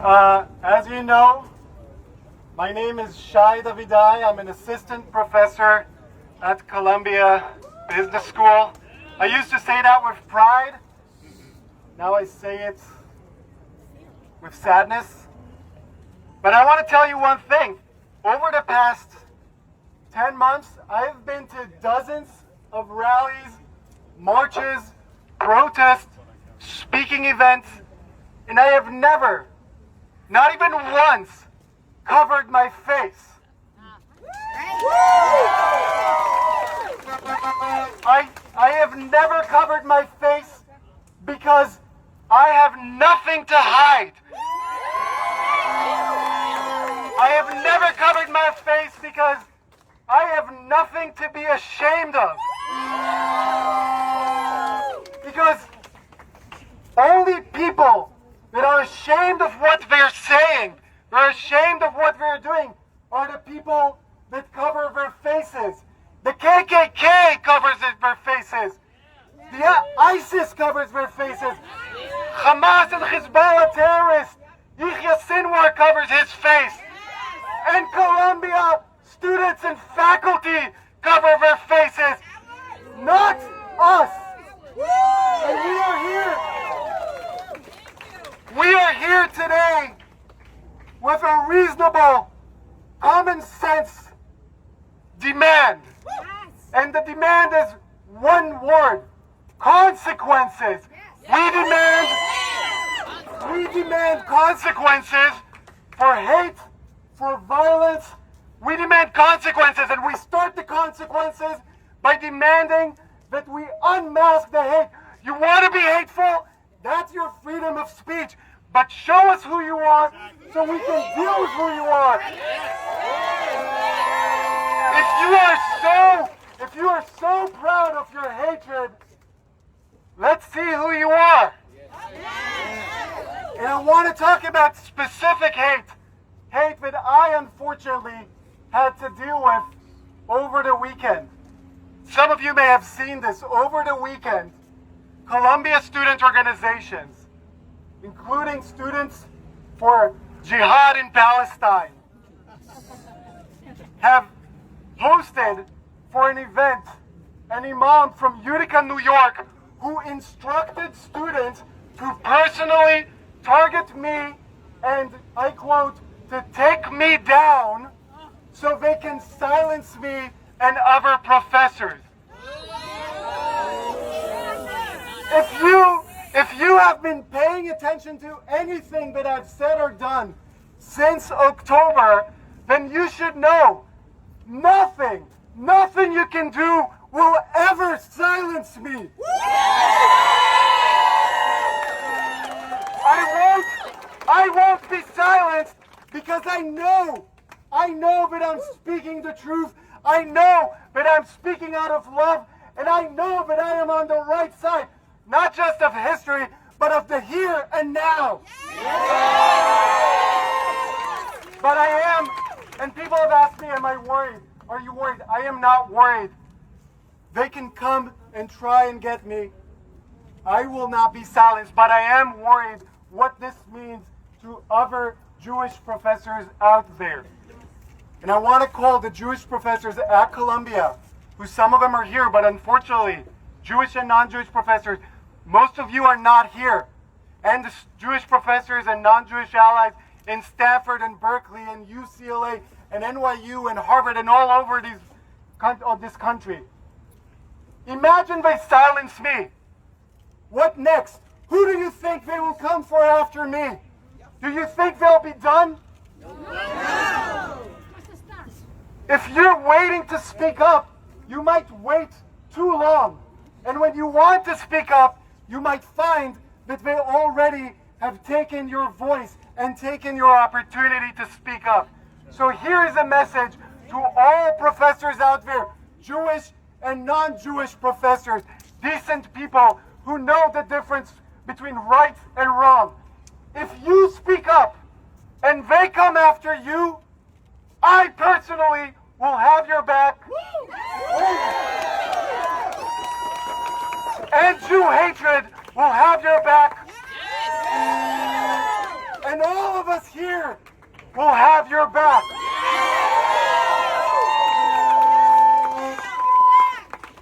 As you know, my name is Shai Davidai. I'm an assistant professor at Columbia Business School. I used to say that with pride. Now I say it with sadness. But I want to tell you one thing. Over the past 10 months, I've been to dozens of rallies, marches, protests, speaking events, and I have never, not even once, covered my face. I have never covered my face because I have nothing to hide. I have never covered my face because I have nothing to be ashamed of. Because only people that are ashamed of what they're saying, they're ashamed of what they're doing, are the people that cover their faces. The KKK covers their faces. The ISIS covers their faces. Hamas and Hezbollah terrorists, Yahya Sinwar covers his face. And Columbia students and faculty cover their faces. Not us. And we are here. We are here today with a reasonable, common sense demand. And the demand is one word: consequences. We demand consequences for hate, for violence. We demand consequences, and we start the consequences by demanding that we unmask the hate. You want to be hateful? That's your freedom of speech. But show us who you are so we can deal with who you are. If you are so proud of your hatred, let's see who you are. And I want to talk about specific hate that I unfortunately had to deal with over the weekend. Some of you may have seen this. Over the weekend, Columbia student organizations, including Students for Jihad in Palestine, have hosted for an event an imam from Utica, New York, who instructed students to personally target me and, I quote, to take me down so they can silence me and other professors. If you have been paying attention to anything that I've said or done since October, then you should know nothing you can do will ever silence me. I won't be silenced because I know that I'm speaking the truth. I know that I'm speaking out of love, and I know that I am on the right side, not just of history, but of the here and now. But I am, and people have asked me, am I worried? Are you worried? I am not worried. They can come and try and get me. I will not be silenced, but I am worried what this means to other Jewish professors out there. And I want to call the Jewish professors at Columbia, who some of them are here, but unfortunately, Jewish and non-Jewish professors, most of you are not here. And the Jewish professors and non-Jewish allies in Stanford and Berkeley and UCLA and NYU and Harvard and all over this country. Imagine they silence me. What next? Who do you think they will come for after me? Do you think they'll be done? No. If you're waiting to speak up, you might wait too long. And when you want to speak up, you might find that they already have taken your voice and taken your opportunity to speak up. So here is a message to all professors out there, Jewish and non-Jewish professors, decent people who know the difference between right and wrong. If you speak up and they come after you, I personally will have your back. And Jew hatred will have your back. And all of of us here will have your back.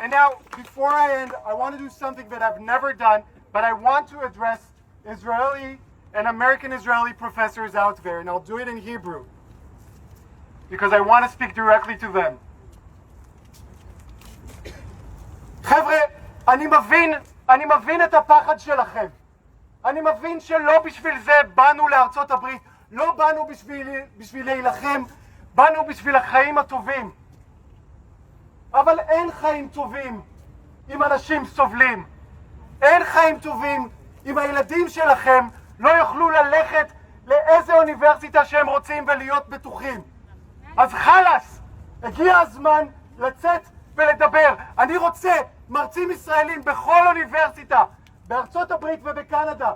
And now, before I end, I want to do something that I've never done, but I want to address Israeli and American Israeli professors out there, and I'll do it in Hebrew, because I want to speak directly to them. חבר'ה, אני מבין את הפחד שלכם. אני מבין שלא בשביל זה באנו לארצות הברית, לא באנו בשביל להילחם, באנו בשביל החיים הטובים. אבל אין חיים טובים אם אנשים סובלים. אין חיים טובים אם הילדים שלכם לא יוכלו ללכת לאיזה אוניברסיטה שהם רוצים ולהיות בטוחים. אז חלאס, הגיע הזמן לצאת ולדבר. אני רוצה מרצים ישראלים בכל אוניברסיטה, בארצות הברית ובקנדה.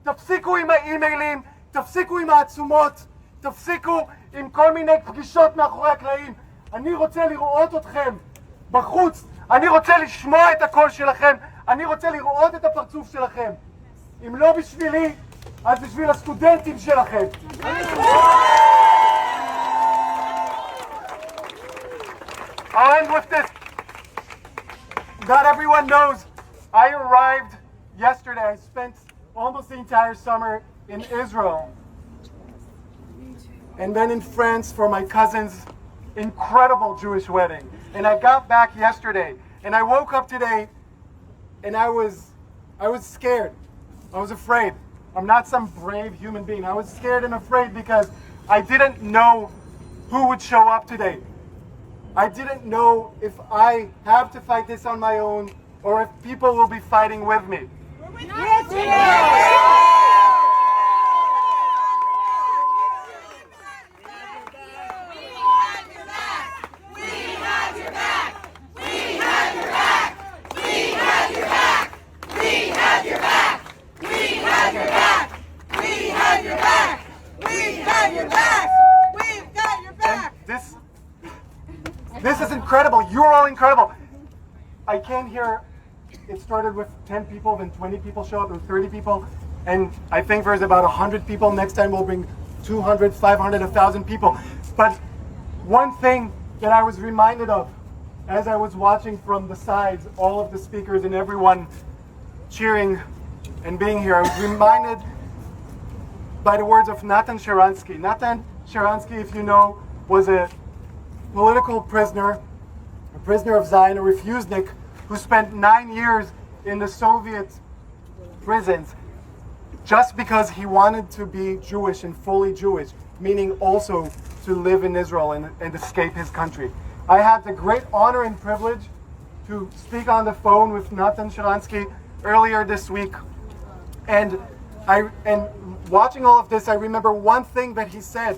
תפסיקו עם האימיילים, תפסיקו עם העצומות, תפסיקו עם כל מיני פגישות מאחורי הקלעים. אני רוצה לראות אתכם בחוץ, אני רוצה לשמוע את הקול שלכם, אני רוצה לראות את הפרצוף שלכם. אם לא בשבילי, אז בשביל הסטודנטים שלכם. I'll end with this. Not everyone knows, I arrived yesterday. I spent almost the entire summer in Israel. And then in France for my cousin's incredible Jewish wedding. And I got back yesterday. And I woke up today and I was scared. I was afraid. I'm not some brave human being. I was scared and afraid because I didn't know who would show up today. I didn't know if I have to fight this on my own or if people will be fighting with me. This is incredible. You're all incredible. I came here, it started with 10 people, then 20 people show up, then 30 people, and I think there's about 100 people. Next time we'll bring 200, 500, 1,000 people. But one thing that I was reminded of as I was watching from the sides, all of the speakers and everyone cheering and being here, I was reminded by the words of Natan Sharansky. Natan Sharansky, if you know, was a political prisoner, a prisoner of Zion, a refusenik, who spent 9 years in the Soviet prisons just because he wanted to be Jewish and fully Jewish, meaning also to live in Israel and escape his country. I had the great honor and privilege to speak on the phone with Natan Sharansky earlier this week. And watching all of this, I remember one thing that he said,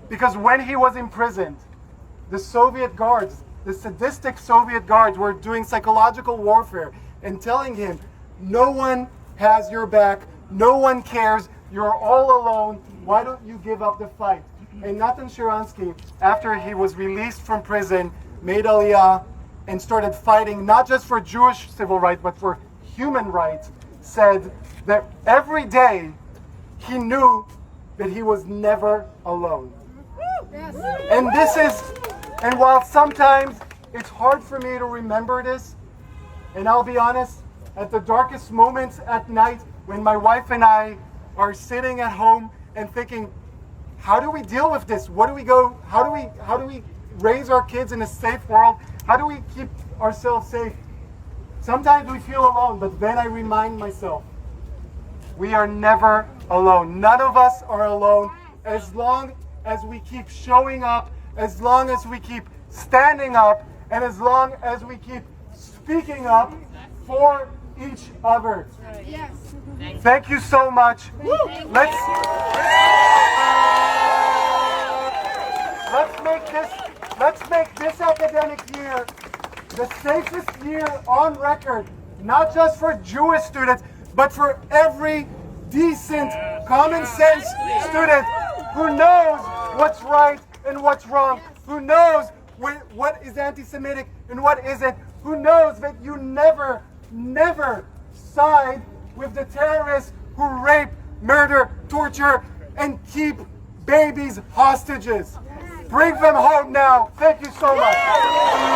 because when he was imprisoned, the Soviet guards, the sadistic Soviet guards, were doing psychological warfare and telling him, no one has your back, no one cares, you're all alone, why don't you give up the fight? And Natan Sharansky, after he was released from prison, made Aliyah and started fighting not just for Jewish civil rights, but for human rights, said that every day he knew that he was never alone. Yes. And while sometimes it's hard for me to remember this, and I'll be honest, at the darkest moments at night, when my wife and I are sitting at home and thinking, how do we deal with this? How do we raise our kids in a safe world? How do we keep ourselves safe? Sometimes we feel alone, but then I remind myself, we are never alone. None of us are alone. As long as we keep showing up, as long as we keep standing up, and as long as we keep speaking up for each other. Yes. Thank you so much. Let's make this academic year the safest year on record, not just for Jewish students, but for every decent, common sense student who knows what's right and what's wrong, who knows what is anti-Semitic and what isn't, who knows that you never, never side with the terrorists who rape, murder, torture, and keep babies hostages. Bring them home now. Thank you so much.